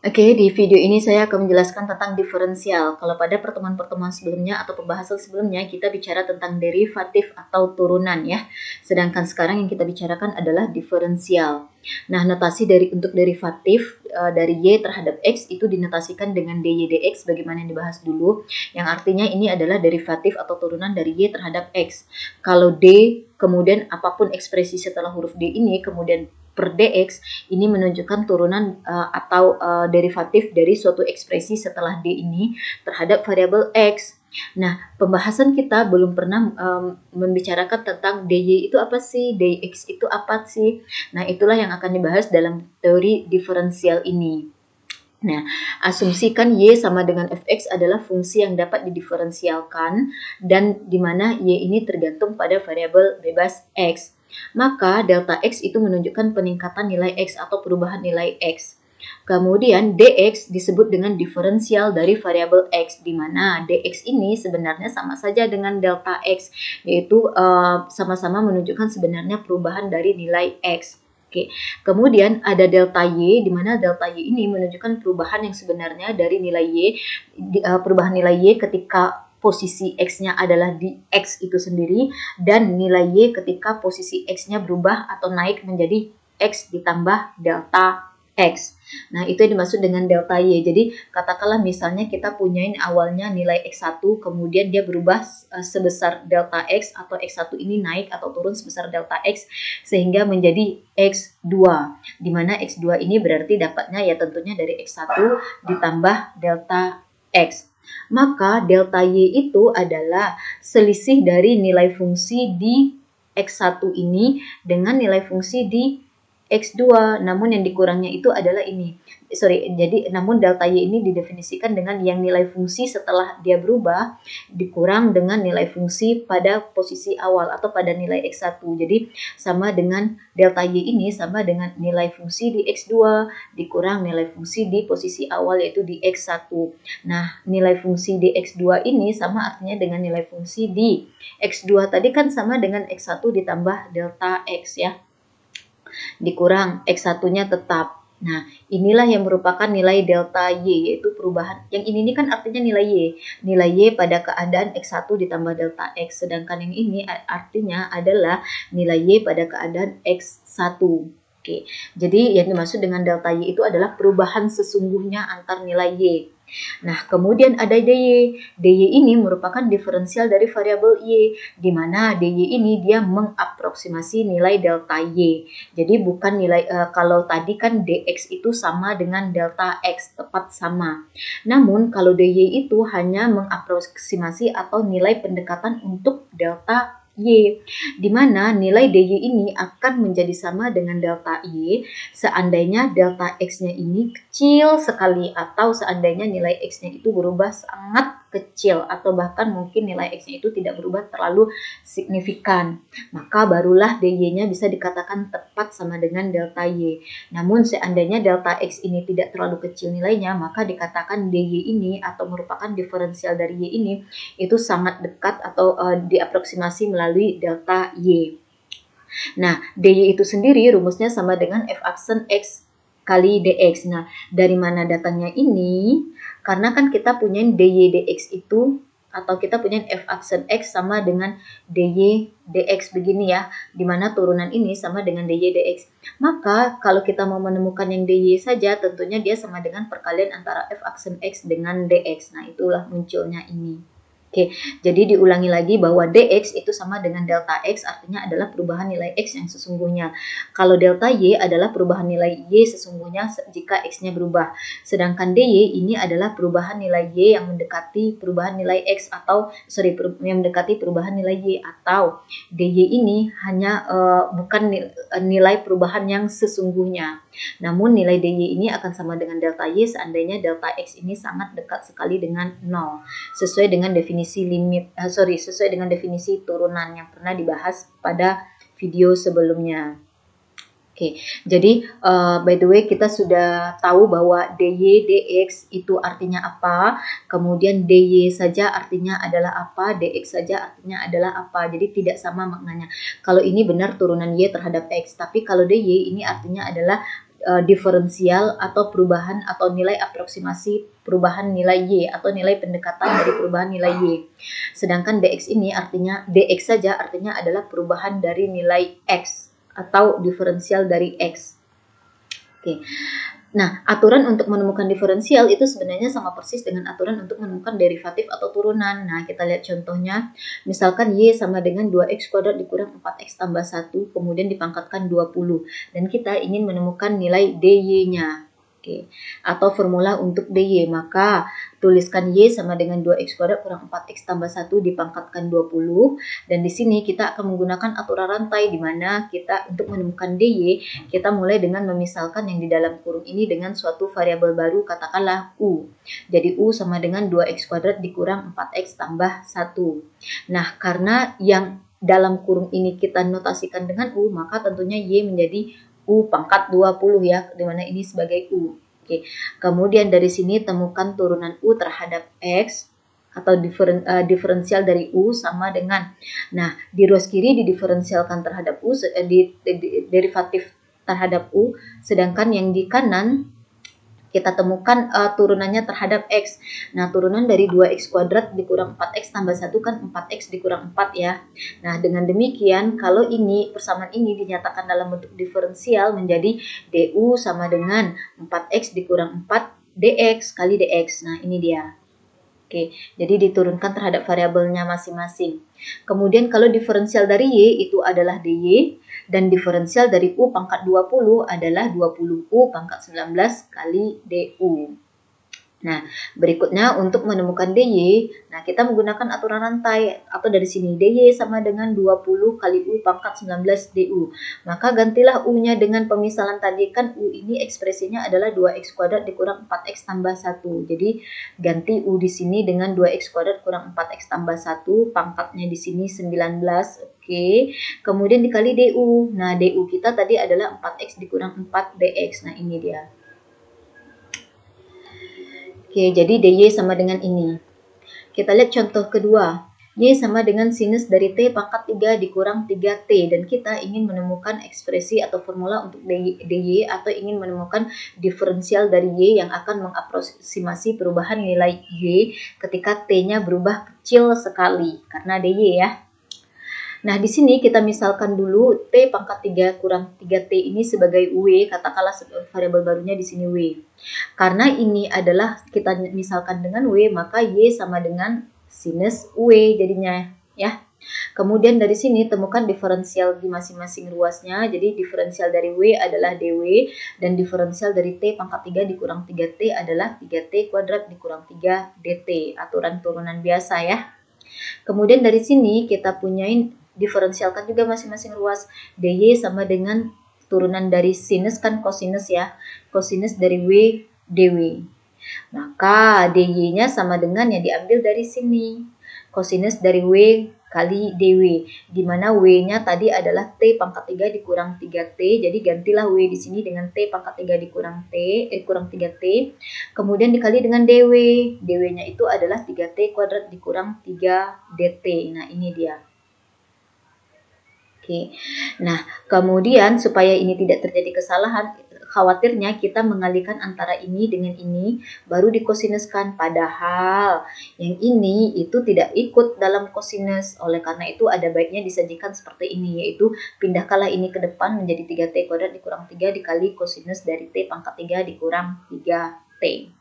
Oke, di video ini saya akan menjelaskan tentang diferensial. Kalau pada pertemuan-pertemuan sebelumnya atau pembahasan sebelumnya kita bicara tentang derivatif atau turunan ya. Sedangkan sekarang yang kita bicarakan adalah diferensial. Nah, notasi untuk derivatif dari y terhadap x itu dinotasikan dengan dy dx bagaimana yang dibahas dulu. Yang artinya ini adalah derivatif atau turunan dari y terhadap x. Kalau d kemudian apapun ekspresi setelah huruf d ini kemudian per dx ini menunjukkan turunan atau derivatif dari suatu ekspresi setelah d ini terhadap variabel x. Nah, pembahasan kita belum pernah membicarakan tentang dy itu apa sih, dx itu apa sih. Nah, itulah yang akan dibahas dalam teori diferensial ini. Nah, asumsikan y sama dengan fx adalah fungsi yang dapat didiferensialkan dan di mana y ini tergantung pada variabel bebas x. Maka delta x itu menunjukkan peningkatan nilai x atau perubahan nilai x. Kemudian dx disebut dengan diferensial dari variabel x, di mana dx ini sebenarnya sama saja dengan delta x, yaitu sama-sama menunjukkan sebenarnya perubahan dari nilai x. Oke, kemudian ada delta y, di mana delta y ini menunjukkan perubahan yang sebenarnya dari nilai y, perubahan nilai y ketika posisi x-nya adalah di x itu sendiri, dan nilai y ketika posisi x-nya berubah atau naik menjadi x ditambah delta x. Nah, itu yang dimaksud dengan delta y. Jadi, katakanlah misalnya kita punyain awalnya nilai x1, kemudian dia berubah sebesar delta x, atau x1 ini naik atau turun sebesar delta x, sehingga menjadi x2. Di mana x2 ini berarti dapatnya ya tentunya dari x1 ditambah delta x. Maka delta y itu adalah selisih dari nilai fungsi di x1 ini dengan nilai fungsi di x2, namun yang dikurangnya itu adalah ini. Jadi namun delta y ini didefinisikan dengan yang nilai fungsi setelah dia berubah dikurang dengan nilai fungsi pada posisi awal atau pada nilai x1. Jadi sama dengan delta y ini sama dengan nilai fungsi di x2 dikurang nilai fungsi di posisi awal yaitu di x1. Nah, nilai fungsi di x2 ini sama artinya dengan nilai fungsi di x2 tadi kan sama dengan x1 ditambah delta x ya. Dikurang x1-nya tetap. Nah, inilah yang merupakan nilai delta y, yaitu perubahan. Yang ini kan artinya nilai y. Nilai y pada keadaan x1 ditambah delta x. Sedangkan yang ini artinya adalah nilai y pada keadaan x1. Oke, jadi yang dimaksud dengan delta y itu adalah perubahan sesungguhnya antar nilai y. Nah, kemudian ada dy. dy ini merupakan diferensial dari variabel y, di mana dy ini dia mengaproksimasi nilai delta y. Jadi bukan nilai, kalau tadi kan dx itu sama dengan delta x, tepat sama. Namun kalau dy itu hanya mengaproksimasi atau nilai pendekatan untuk delta y, di mana nilai dy ini akan menjadi sama dengan delta y seandainya delta x-nya ini kecil sekali atau seandainya nilai x-nya itu berubah sangat kecil atau bahkan mungkin nilai x-nya itu tidak berubah terlalu signifikan. Maka barulah dy-nya bisa dikatakan tepat sama dengan delta y. Namun seandainya delta x ini tidak terlalu kecil nilainya, maka dikatakan dy ini atau merupakan diferensial dari y ini itu sangat dekat atau diaproksimasi melalui delta y. Nah, dy itu sendiri rumusnya sama dengan f aksen x kali dx. Nah, dari mana datangnya ini? Karena kan kita punya dy dx itu, atau kita punya f aksen x sama dengan dy dx begini ya, dimana turunan ini sama dengan dy dx. Maka kalau kita mau menemukan yang dy saja, tentunya dia sama dengan perkalian antara f aksen x dengan dx. Nah, itulah munculnya ini. Oke, jadi diulangi lagi bahwa dx itu sama dengan delta x, artinya adalah perubahan nilai x yang sesungguhnya. Kalau delta y adalah perubahan nilai y sesungguhnya jika x-nya berubah. Sedangkan dy ini adalah perubahan nilai y yang mendekati perubahan nilai x atau yang mendekati perubahan nilai y, atau dy ini hanya bukan nilai perubahan yang sesungguhnya. Namun nilai dy ini akan sama dengan delta y seandainya delta x ini sangat dekat sekali dengan 0. Sesuai dengan sesuai dengan definisi turunan yang pernah dibahas pada video sebelumnya. Oke, jadi by the way kita sudah tahu bahwa dy dx itu artinya apa, kemudian dy saja artinya adalah apa, dx saja artinya adalah apa. Jadi tidak sama maknanya. Kalau ini benar turunan y terhadap x, tapi kalau dy ini artinya adalah diferensial atau perubahan atau nilai aproksimasi perubahan nilai Y atau nilai pendekatan dari perubahan nilai Y. Sedangkan dx ini artinya dx saja artinya adalah perubahan dari nilai X atau diferensial dari X. Oke. Nah, aturan untuk menemukan diferensial itu sebenarnya sama persis dengan aturan untuk menemukan derivatif atau turunan. Nah, kita lihat contohnya. Misalkan Y sama dengan 2X kuadrat dikurang 4X tambah 1, kemudian dipangkatkan 20. Dan kita ingin menemukan nilai dy-nya. Oke. Atau formula untuk dy, maka tuliskan Y sama dengan 2X kuadrat kurang 4X tambah 1 dipangkatkan 20. Dan di sini kita akan menggunakan aturan rantai di mana kita untuk menemukan dy, kita mulai dengan memisalkan yang di dalam kurung ini dengan suatu variabel baru, katakanlah U. Jadi U sama dengan 2X kuadrat dikurang 4X tambah 1. Nah, karena yang dalam kurung ini kita notasikan dengan U, maka tentunya Y menjadi U pangkat 20 ya, dimana ini sebagai U. Oke. Kemudian dari sini temukan turunan U terhadap X atau diferensial dari U sama dengan, nah di ruas kiri didiferensialkan terhadap U, derivatif terhadap U, sedangkan yang di kanan kita temukan turunannya terhadap X. Nah, turunan dari 2X kuadrat dikurang 4X tambah 1 kan 4X dikurang 4 ya. Nah, dengan demikian kalau ini persamaan ini dinyatakan dalam bentuk diferensial menjadi DU sama dengan 4X dikurang 4 DX kali DX. Nah, ini dia. Oke, jadi diturunkan terhadap variabelnya masing-masing. Kemudian kalau diferensial dari Y itu adalah DY, dan diferensial dari U pangkat 20 adalah 20U pangkat 19 kali DU. Nah, berikutnya untuk menemukan DY, nah kita menggunakan aturan rantai atau dari sini DY sama dengan 20 kali U pangkat 19 DU. Maka gantilah U-nya dengan pemisalan tadi, kan U ini ekspresinya adalah 2X kuadrat dikurang 4X tambah 1. Jadi ganti U di sini dengan 2X kuadrat kurang 4X tambah 1, pangkatnya di sini 19. Oke. Kemudian dikali DU. Nah, DU kita tadi adalah 4X dikurang 4 DX. Nah, ini dia. Oke, jadi dy sama dengan ini. Kita lihat contoh kedua. Y sama dengan sinus dari T pangkat 3 dikurang 3T. Dan kita ingin menemukan ekspresi atau formula untuk dy atau ingin menemukan diferensial dari Y yang akan mengaproksimasi perubahan nilai Y ketika T-nya berubah kecil sekali. Karena dy ya. Nah, di sini kita misalkan dulu T pangkat 3 kurang 3T ini sebagai W, katakanlah variabel barunya di sini W. Karena ini adalah kita misalkan dengan W, maka Y sama dengan sinus W jadinya ya. Kemudian dari sini temukan diferensial di masing-masing ruasnya. Jadi diferensial dari W adalah dW dan diferensial dari T pangkat 3 dikurang 3T adalah 3T kuadrat dikurang 3 DT. Aturan turunan biasa ya. Kemudian dari sini kita punyain diferensialkan juga masing-masing ruas. dy sama dengan turunan dari sinus kan kosinus ya. Kosinus dari W dw. Maka dy-nya sama dengan yang diambil dari sini. Kosinus dari W kali dw. Di mana W-nya tadi adalah T pangkat 3 dikurang 3T. Jadi gantilah W di sini dengan T pangkat 3 dikurang kurang 3T. Kemudian dikali dengan dw. Dw-nya itu adalah 3T kuadrat dikurang 3 DT. Nah, ini dia. Oke. Nah, kemudian supaya ini tidak terjadi kesalahan, khawatirnya kita mengalihkan antara ini dengan ini, baru dikosinuskan. Padahal yang ini itu tidak ikut dalam kosinus. Oleh karena itu ada baiknya disajikan seperti ini, yaitu pindahkanlah ini ke depan menjadi 3T kuadrat dikurang 3 dikali kosinus dari T pangkat 3 dikurang 3T.